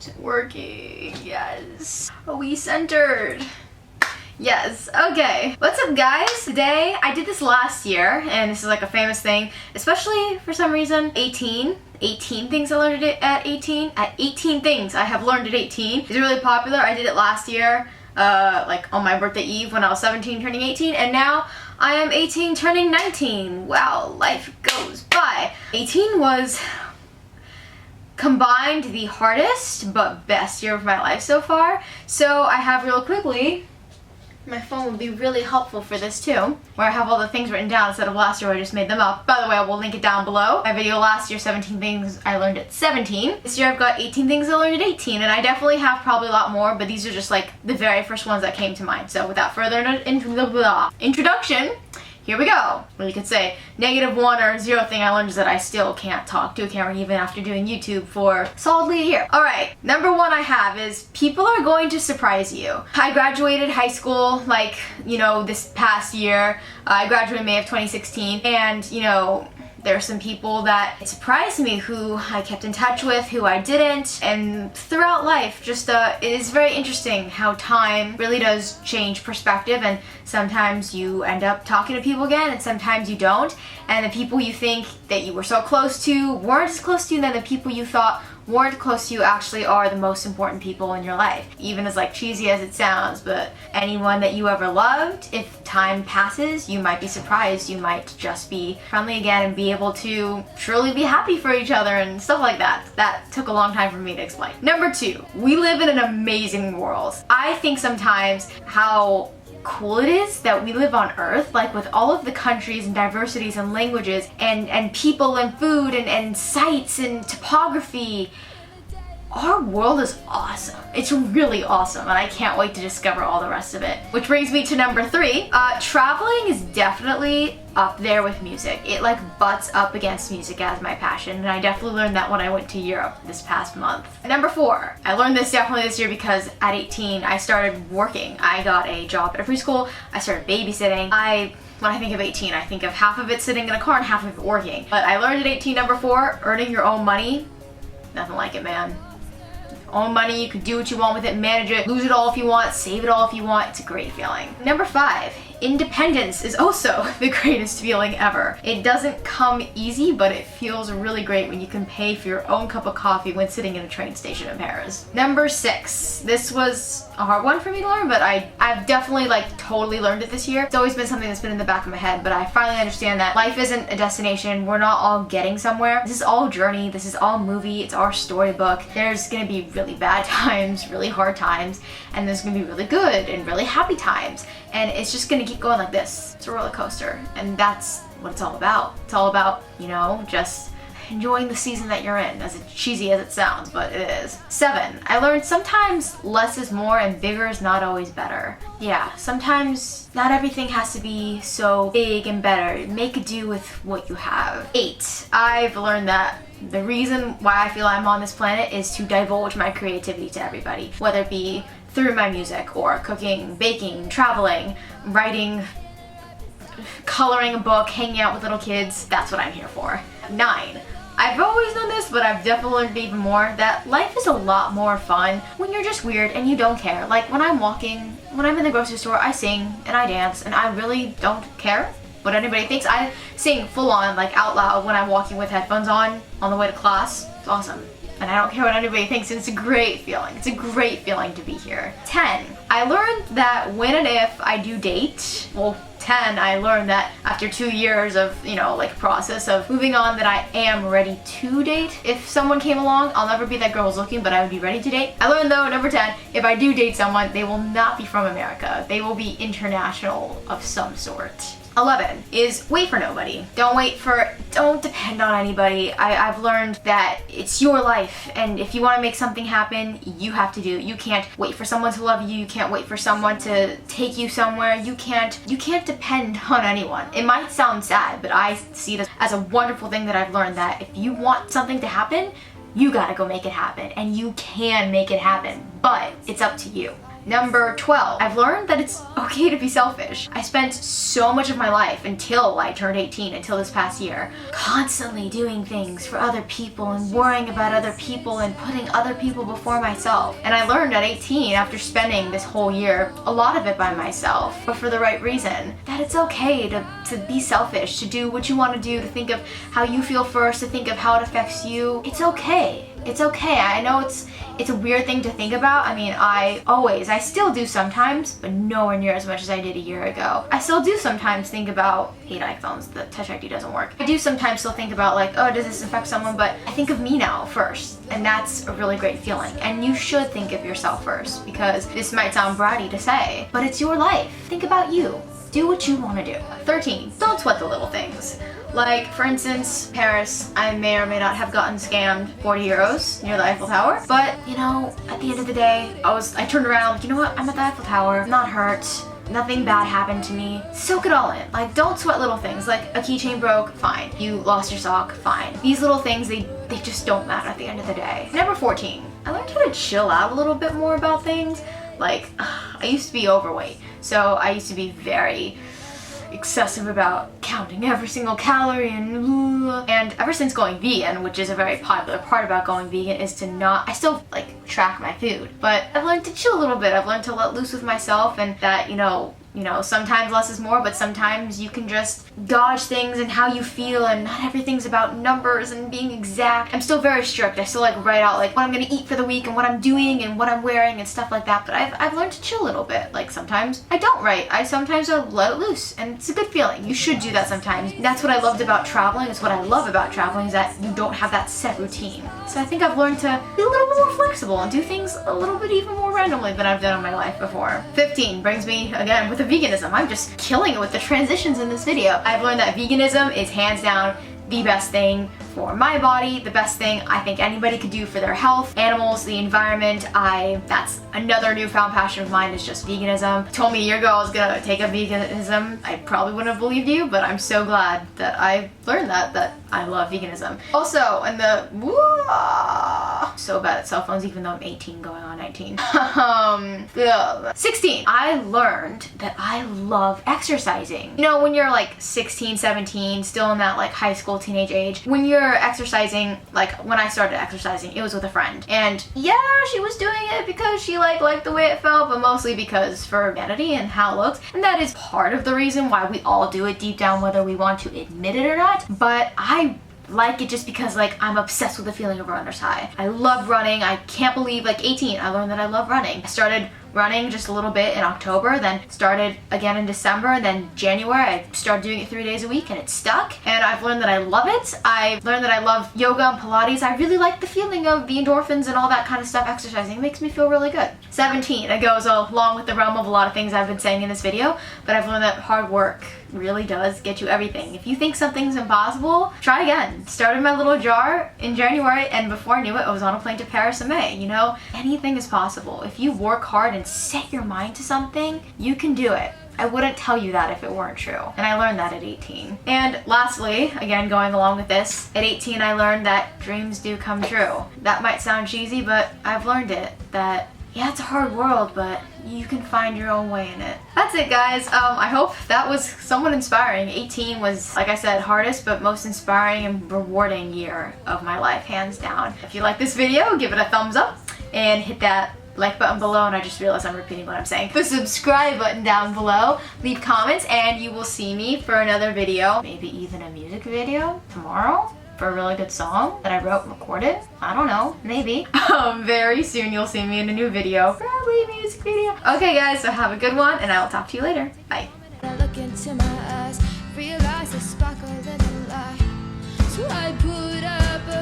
It's working, yes. Are we centered? Yes, okay. What's up guys? Today, I did this last year, and this is like a famous thing, especially for some reason, 18 things I learned at 18. At 18 things I have learned at 18. It's really popular. I did it last year, like on my birthday eve when I was 17 turning 18, and now I am 18 turning 19. Wow, life goes by. 18 was combined the hardest but best year of my life so far. So I have real quickly, my phone would be really helpful for this too, where I have all the things written down instead of last year where I just made them up. By the way, I will link it down below. My video last year, 17 things I learned at 17. This year I've got 18 things I learned at 18, and I definitely have probably a lot more, but these are just like the very first ones that came to mind. So without further introduction, here we go. Well, you could say -1 or 0 thing I learned is that I still can't talk to a camera even after doing YouTube for solidly a year. Alright, number 1 I have is people are going to surprise you. I graduated high school like, you know, this past year. I graduated May of 2016, and you know, there are some people that surprised me who I kept in touch with, who I didn't, and throughout life, just it is very interesting how time really does change perspective, and sometimes you end up talking to people again, and sometimes you don't, and the people you think that you were so close to weren't as close to you, and then the people you thought weren't close to you actually are the most important people in your life. Even as like cheesy as it sounds, but anyone that you ever loved, if time passes, you might be surprised. You might just be friendly again and be able to truly be happy for each other and stuff like that. That took a long time for me to explain. Number 2, we live in an amazing world. I think sometimes how cool it is that we live on Earth, like with all of the countries and diversities and languages and people and food and sights and topography. Our world is awesome. It's really awesome, and I can't wait to discover all the rest of it. Which brings me to number 3. Traveling is definitely up there with music. It like butts up against music as my passion, and I definitely learned that when I went to Europe this past month. Number 4, I learned this definitely this year because at 18 I started working. I got a job at a preschool. I started babysitting. When I think of 18, I think of half of it sitting in a car and half of it working. But I learned at 18, number 4, earning your own money, nothing like it, man. Own money, you can do what you want with it, manage it, lose it all if you want, save it all if you want. It's a great feeling. Number 5, independence is also the greatest feeling ever. It doesn't come easy, but it feels really great when you can pay for your own cup of coffee when sitting in a train station in Paris. Number 6, this was a hard one for me to learn, but I've definitely like totally learned it this year. It's always been something that's been in the back of my head, but I finally understand that life isn't a destination. We're not all getting somewhere. This is all journey. This is all movie. It's our storybook. There's gonna be really bad times, really hard times, and there's gonna be really good and really happy times, and it's just gonna keep going like this. It's a roller coaster, and that's what it's all about. It's all about, you know, just enjoying the season that you're in, as cheesy as it sounds, but it is. 7, I learned sometimes less is more and bigger is not always better. Yeah, sometimes not everything has to be so big and better. Make do with what you have. 8, I've learned that the reason why I feel I'm on this planet is to divulge my creativity to everybody, whether it be through my music or cooking, baking, traveling, writing, coloring a book, hanging out with little kids. That's what I'm here for. 9, I've always known this, but I've definitely learned even more that life is a lot more fun when you're just weird and you don't care. Like when I'm walking, when I'm in the grocery store, I sing and I dance and I really don't care what anybody thinks. I sing full on, like out loud when I'm walking with headphones on the way to class. It's awesome. And I don't care what anybody thinks, and it's a great feeling. It's a great feeling to be here. 10, I learned that when and if I do date, well, 10, I learned that after 2 years of, you know, like process of moving on, that I am ready to date. If someone came along, I'll never be that girl who's looking, but I would be ready to date. I learned though, number 10, if I do date someone, they will not be from America. They will be international of some sort. 11 is wait for nobody. Don't depend on anybody. I've learned that it's your life, and if you want to make something happen, you have to do it. You can't wait for someone to love you. You can't wait for someone to take you somewhere. You can't depend on anyone. It might sound sad, but I see it as a wonderful thing that I've learned, that if you want something to happen, you gotta go make it happen, and you can make it happen, but it's up to you. Number 12, I've learned that it's okay to be selfish. I spent so much of my life until I turned 18, until this past year, constantly doing things for other people and worrying about other people and putting other people before myself. And I learned at 18, after spending this whole year, a lot of it by myself, but for the right reason, that it's okay to be selfish, to do what you want to do, to think of how you feel first, to think of how it affects you. It's okay. It's okay. I know it's a weird thing to think about. I mean, I still do sometimes, but nowhere near as much as I did a year ago. I still do sometimes think about, hate iPhones, the Touch ID doesn't work. I do sometimes still think about like, oh, does this affect someone? But I think of me now first, and that's a really great feeling. And you should think of yourself first, because this might sound bratty to say, but it's your life. Think about you. Do what you want to do. 13, don't sweat the little things. Like, for instance, Paris, I may or may not have gotten scammed 40 euros near the Eiffel Tower. But, you know, at the end of the day, I turned around, like, you know what, I'm at the Eiffel Tower, I'm not hurt, nothing bad happened to me. Soak it all in. Like, don't sweat little things. Like, a keychain broke, fine. You lost your sock, fine. These little things, they just don't matter at the end of the day. Number 14, I learned how to chill out a little bit more about things. Like, I used to be overweight, so I used to be very excessive about counting every single calorie and ever since going vegan, which is a very popular part about going vegan, is to not, I still like track my food, but I've learned to chill a little bit. I've learned to let loose with myself, and that, you know, sometimes less is more, but sometimes you can just gauge things and how you feel, and not everything's about numbers and being exact. I'm still very strict. I still like write out like what I'm gonna eat for the week and what I'm doing and what I'm wearing and stuff like that, but I've learned to chill a little bit. Like, sometimes I don't write. Sometimes I let it loose, and it's a good feeling. You should do that sometimes. That's what I loved about traveling. It's what I love about traveling, is that you don't have that set routine. So I think I've learned to be a little bit more flexible and do things a little bit even more randomly than I've done in my life before. 15 brings me, again, with the veganism. I'm just killing it with the transitions in this video. I've learned that veganism is hands down the best thing for my body, the best thing I think anybody could do for their health, animals, the environment. That's another newfound passion of mine, is just veganism. You told me a year ago I was gonna take up veganism, I probably wouldn't have believed you, but I'm so glad that I learned that I love veganism. Also, in the so bad at cell phones, even though I'm 18 going on 19. 16, I learned that I love exercising. You know, when you're like 16, 17, still in that like high school, teenage age, when you're exercising, like when I started exercising, it was with a friend. And yeah, she was doing it because she liked the way it felt, but mostly because for vanity and how it looks. And that is part of the reason why we all do it deep down, whether we want to admit it or not. But I like it just because like I'm obsessed with the feeling of runner's high. I love running. I can't believe, like 18, I learned that I love running. I started running just a little bit in October, then started again in December, and then January I started doing it 3 days a week, and it stuck. And I've learned that I love it. I've learned that I love yoga and Pilates. I really like the feeling of the endorphins and all that kind of stuff. Exercising, it makes me feel really good. 17, it goes along with the realm of a lot of things I've been saying in this video, but I've learned that hard work really does get you everything. If you think something's impossible, try again. Started my little jar in January, and before I knew it, I was on a plane to Paris in May. You know, anything is possible. If you work hard and set your mind to something, you can do it. I wouldn't tell you that if it weren't true. And I learned that at 18. And lastly, again, going along with this, at 18 I learned that dreams do come true. That might sound cheesy, but I've learned it. That yeah, it's a hard world, but you can find your own way in it. That's it, guys. I hope that was somewhat inspiring. 18 was, like I said, hardest but most inspiring and rewarding year of my life, hands down. If you like this video, give it a thumbs up and hit that like button below, and I just realized I'm repeating what I'm saying. The subscribe button down below. Leave comments, and you will see me for another video, maybe even a music video tomorrow for a really good song that I wrote and recorded. I don't know, maybe. Very soon you'll see me in a new video, probably a music video. Okay guys, so have a good one, and I will talk to you later. Bye.